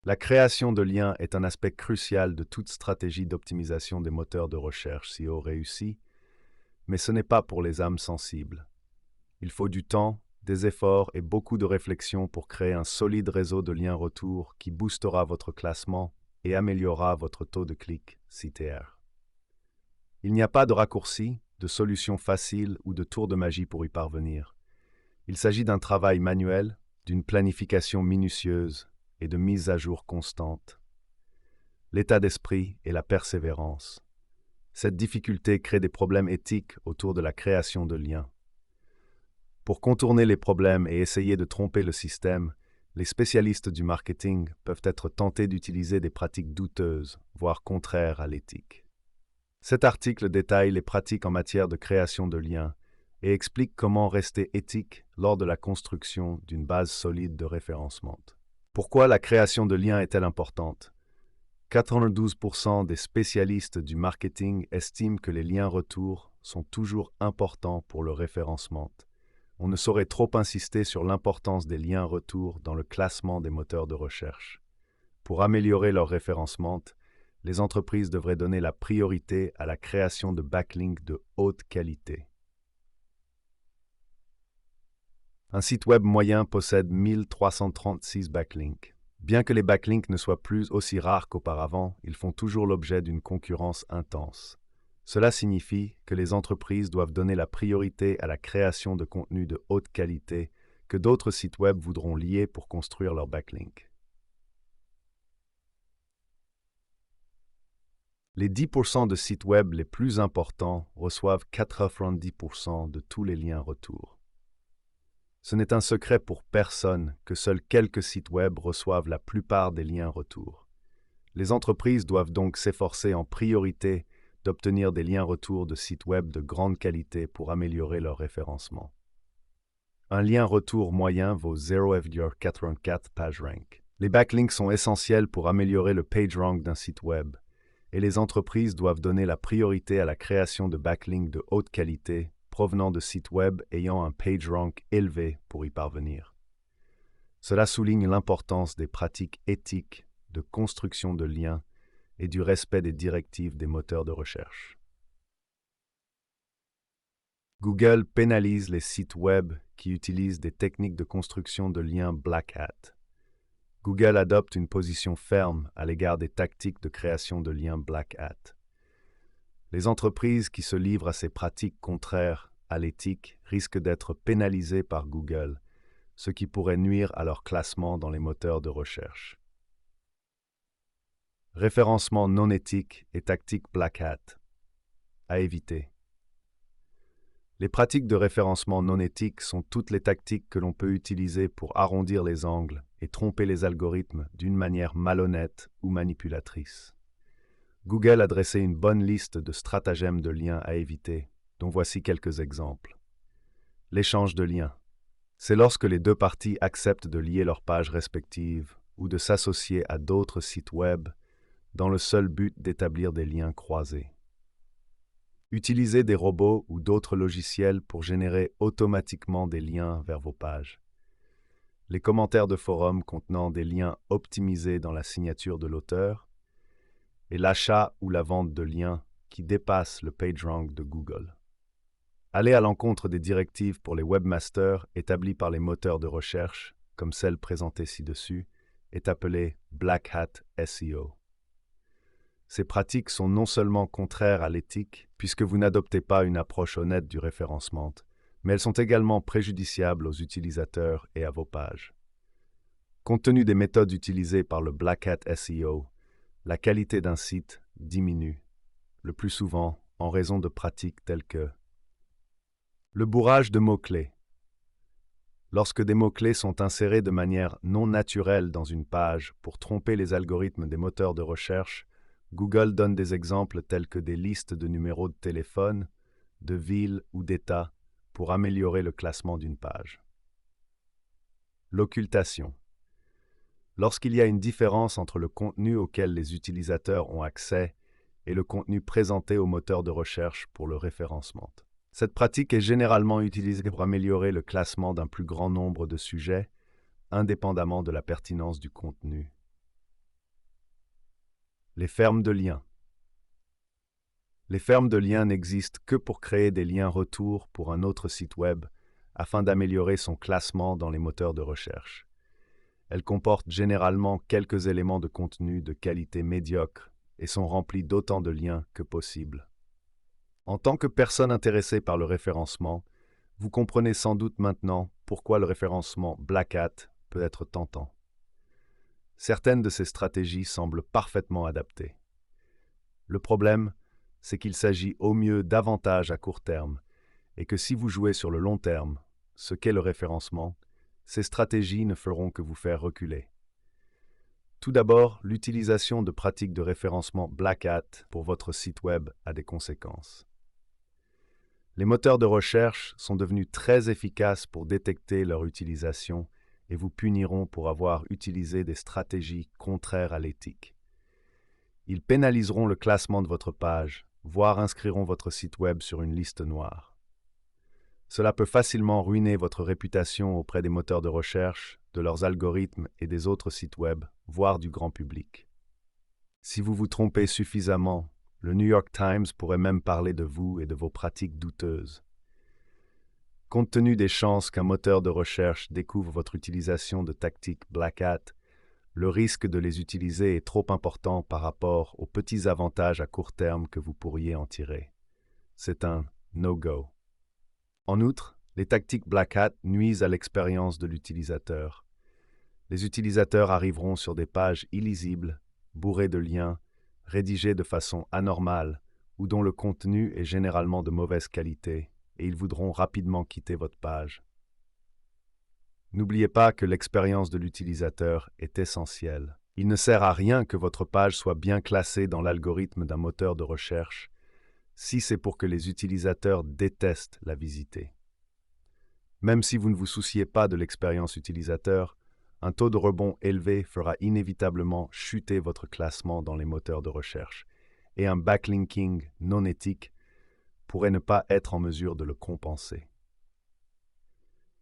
La création de liens est un aspect crucial de toute stratégie d'optimisation des moteurs de recherche SEO réussie, mais ce n'est pas pour les âmes sensibles. Il faut du temps, des efforts et beaucoup de réflexion pour créer un solide réseau de liens retour qui boostera votre classement et améliorera votre taux de clic CTR. Il n'y a pas de raccourci, de solution facile ou de tour de magie pour y parvenir. Il s'agit d'un travail manuel, d'une planification minutieuse et de mise à jour constante. L'état d'esprit et la persévérance. Cette difficulté crée des problèmes éthiques autour de la création de liens. Pour contourner les problèmes et essayer de tromper le système, les spécialistes du marketing peuvent être tentés d'utiliser des pratiques douteuses, voire contraires à l'éthique. Cet article détaille les pratiques en matière de création de liens et explique comment rester éthique lors de la construction d'une base solide de référencement. Pourquoi la création de liens est-elle importante? 92% des spécialistes du marketing estiment que les liens retour sont toujours importants pour le référencement. On ne saurait trop insister sur l'importance des liens retour dans le classement des moteurs de recherche. Pour améliorer leur référencement, les entreprises devraient donner la priorité à la création de backlinks de haute qualité. Un site web moyen possède 1336 backlinks. Bien que les backlinks ne soient plus aussi rares qu'auparavant, ils font toujours l'objet d'une concurrence intense. Cela signifie que les entreprises doivent donner la priorité à la création de contenus de haute qualité que d'autres sites web voudront lier pour construire leurs backlinks. Les 10% de sites web les plus importants reçoivent 90% de tous les liens retour. Ce n'est un secret pour personne que seuls quelques sites web reçoivent la plupart des liens retour. Les entreprises doivent donc s'efforcer en priorité d'obtenir des liens retour de sites web de grande qualité pour améliorer leur référencement. Un lien retour moyen vaut 0,84 PageRank. Les backlinks sont essentiels pour améliorer le PageRank d'un site web, et les entreprises doivent donner la priorité à la création de backlinks de haute qualité provenant de sites web ayant un PageRank élevé pour y parvenir. Cela souligne l'importance des pratiques éthiques de construction de liens et du respect des directives des moteurs de recherche. Google pénalise les sites web qui utilisent des techniques de construction de liens Black Hat. Google adopte une position ferme à l'égard des tactiques de création de liens Black Hat. Les entreprises qui se livrent à ces pratiques contraires à l'éthique risquent d'être pénalisées par Google, ce qui pourrait nuire à leur classement dans les moteurs de recherche. Référencement non éthique et tactique Black Hat. À éviter. Les pratiques de référencement non éthique sont toutes les tactiques que l'on peut utiliser pour arrondir les angles et tromper les algorithmes d'une manière malhonnête ou manipulatrice. Google a dressé une bonne liste de stratagèmes de liens à éviter, dont voici quelques exemples. L'échange de liens. C'est lorsque les deux parties acceptent de lier leurs pages respectives ou de s'associer à d'autres sites web dans le seul but d'établir des liens croisés. Utilisez des robots ou d'autres logiciels pour générer automatiquement des liens vers vos pages. Les commentaires de forums contenant des liens optimisés dans la signature de l'auteur et l'achat ou la vente de liens qui dépassent le PageRank de Google. Aller à l'encontre des directives pour les webmasters établies par les moteurs de recherche, comme celle présentée ci-dessus, est appelé Black Hat SEO. Ces pratiques sont non seulement contraires à l'éthique, puisque vous n'adoptez pas une approche honnête du référencement, mais elles sont également préjudiciables aux utilisateurs et à vos pages. Compte tenu des méthodes utilisées par le Black Hat SEO, la qualité d'un site diminue, le plus souvent en raison de pratiques telles que le bourrage de mots-clés. Lorsque des mots-clés sont insérés de manière non naturelle dans une page pour tromper les algorithmes des moteurs de recherche, Google donne des exemples tels que des listes de numéros de téléphone, de villes ou d'États pour améliorer le classement d'une page. L'occultation. Lorsqu'il y a une différence entre le contenu auquel les utilisateurs ont accès et le contenu présenté au moteur de recherche pour le référencement. Cette pratique est généralement utilisée pour améliorer le classement d'un plus grand nombre de sujets, indépendamment de la pertinence du contenu. Les fermes de liens. Les fermes de liens n'existent que pour créer des liens retour pour un autre site web afin d'améliorer son classement dans les moteurs de recherche. Elles comportent généralement quelques éléments de contenu de qualité médiocre et sont remplies d'autant de liens que possible. En tant que personne intéressée par le référencement, vous comprenez sans doute maintenant pourquoi le référencement Black Hat peut être tentant. Certaines de ces stratégies semblent parfaitement adaptées. Le problème, c'est qu'il s'agit au mieux d'avantages à court terme et que si vous jouez sur le long terme, ce qu'est le référencement, ces stratégies ne feront que vous faire reculer. Tout d'abord, l'utilisation de pratiques de référencement Black Hat pour votre site web a des conséquences. Les moteurs de recherche sont devenus très efficaces pour détecter leur utilisation et vous puniront pour avoir utilisé des stratégies contraires à l'éthique. Ils pénaliseront le classement de votre page, voire inscriront votre site web sur une liste noire. Cela peut facilement ruiner votre réputation auprès des moteurs de recherche, de leurs algorithmes et des autres sites web, voire du grand public. Si vous vous trompez suffisamment, le New York Times pourrait même parler de vous et de vos pratiques douteuses. Compte tenu des chances qu'un moteur de recherche découvre votre utilisation de tactiques Black Hat, le risque de les utiliser est trop important par rapport aux petits avantages à court terme que vous pourriez en tirer. C'est un no-go. En outre, les tactiques Black Hat nuisent à l'expérience de l'utilisateur. Les utilisateurs arriveront sur des pages illisibles, bourrées de liens, rédigées de façon anormale ou dont le contenu est généralement de mauvaise qualité, et ils voudront rapidement quitter votre page. N'oubliez pas que l'expérience de l'utilisateur est essentielle. Il ne sert à rien que votre page soit bien classée dans l'algorithme d'un moteur de recherche si c'est pour que les utilisateurs détestent la visiter. Même si vous ne vous souciez pas de l'expérience utilisateur, un taux de rebond élevé fera inévitablement chuter votre classement dans les moteurs de recherche, et un backlinking non éthique pourrait ne pas être en mesure de le compenser.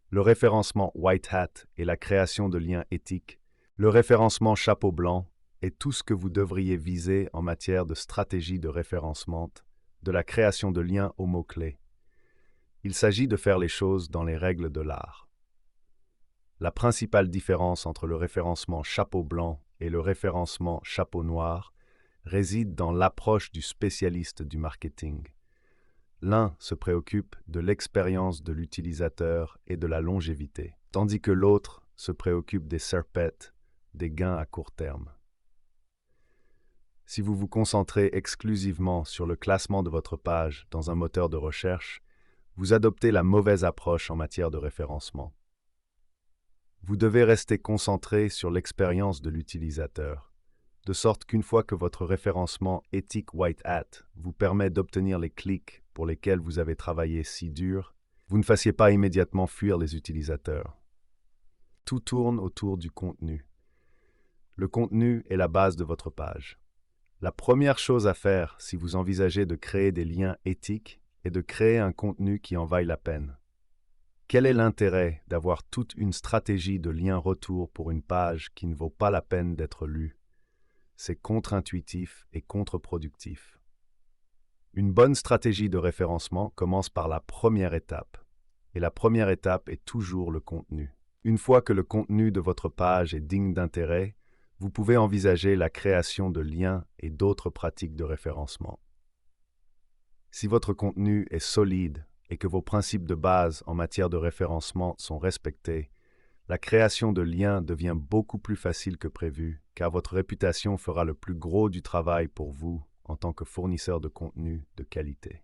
Le référencement White Hat et la création de liens éthiques, le référencement chapeau blanc est tout ce que vous devriez viser en matière de stratégie de référencement, de la création de liens aux mots-clés. Il s'agit de faire les choses dans les règles de l'art. La principale différence entre le référencement chapeau blanc et le référencement chapeau noir réside dans l'approche du spécialiste du marketing. L'un se préoccupe de l'expérience de l'utilisateur et de la longévité, tandis que l'autre se préoccupe des SERPs, des gains à court terme. Si vous vous concentrez exclusivement sur le classement de votre page dans un moteur de recherche, vous adoptez la mauvaise approche en matière de référencement. Vous devez rester concentré sur l'expérience de l'utilisateur, de sorte qu'une fois que votre référencement éthique White Hat vous permet d'obtenir les clics pour lesquels vous avez travaillé si dur, vous ne fassiez pas immédiatement fuir les utilisateurs. Tout tourne autour du contenu. Le contenu est la base de votre page. La première chose à faire si vous envisagez de créer des liens éthiques est de créer un contenu qui en vaille la peine. Quel est l'intérêt d'avoir toute une stratégie de lien retour pour une page qui ne vaut pas la peine d'être lue? C'est contre-intuitif et contre-productif. Une bonne stratégie de référencement commence par la première étape, et la première étape est toujours le contenu. Une fois que le contenu de votre page est digne d'intérêt, vous pouvez envisager la création de liens et d'autres pratiques de référencement. Si votre contenu est solide et que vos principes de base en matière de référencement sont respectés, la création de liens devient beaucoup plus facile que prévu, car votre réputation fera le plus gros du travail pour vous en tant que fournisseur de contenu de qualité.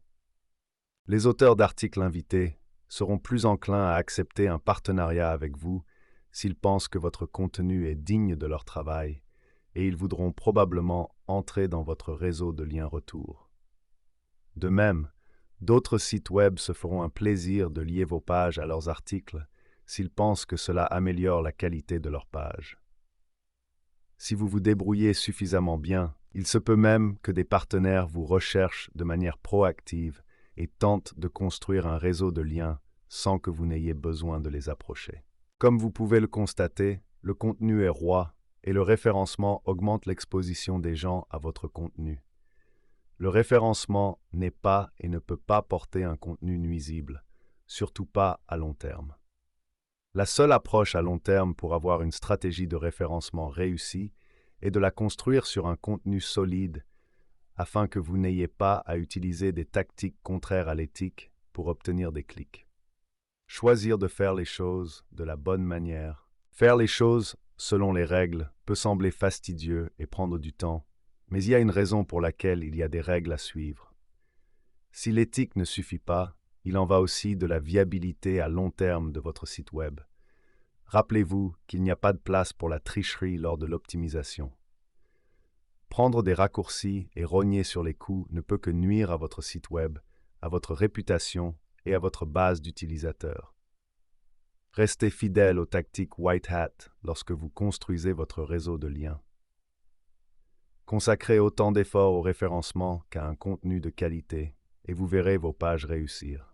Les auteurs d'articles invités seront plus enclins à accepter un partenariat avec vous s'ils pensent que votre contenu est digne de leur travail, et ils voudront probablement entrer dans votre réseau de liens retour. De même, d'autres sites web se feront un plaisir de lier vos pages à leurs articles s'ils pensent que cela améliore la qualité de leur page. Si vous vous débrouillez suffisamment bien, il se peut même que des partenaires vous recherchent de manière proactive et tentent de construire un réseau de liens sans que vous n'ayez besoin de les approcher. Comme vous pouvez le constater, le contenu est roi et le référencement augmente l'exposition des gens à votre contenu. Le référencement n'est pas et ne peut pas porter un contenu nuisible, surtout pas à long terme. La seule approche à long terme pour avoir une stratégie de référencement réussie est de la construire sur un contenu solide afin que vous n'ayez pas à utiliser des tactiques contraires à l'éthique pour obtenir des clics. Choisir de faire les choses de la bonne manière. Faire les choses selon les règles peut sembler fastidieux et prendre du temps, mais il y a une raison pour laquelle il y a des règles à suivre. Si l'éthique ne suffit pas, il en va aussi de la viabilité à long terme de votre site web. Rappelez-vous qu'il n'y a pas de place pour la tricherie lors de l'optimisation. Prendre des raccourcis et rogner sur les coûts ne peut que nuire à votre site web, à votre réputation et à votre base d'utilisateurs. Restez fidèle aux tactiques White Hat lorsque vous construisez votre réseau de liens. Consacrez autant d'efforts au référencement qu'à un contenu de qualité et vous verrez vos pages réussir.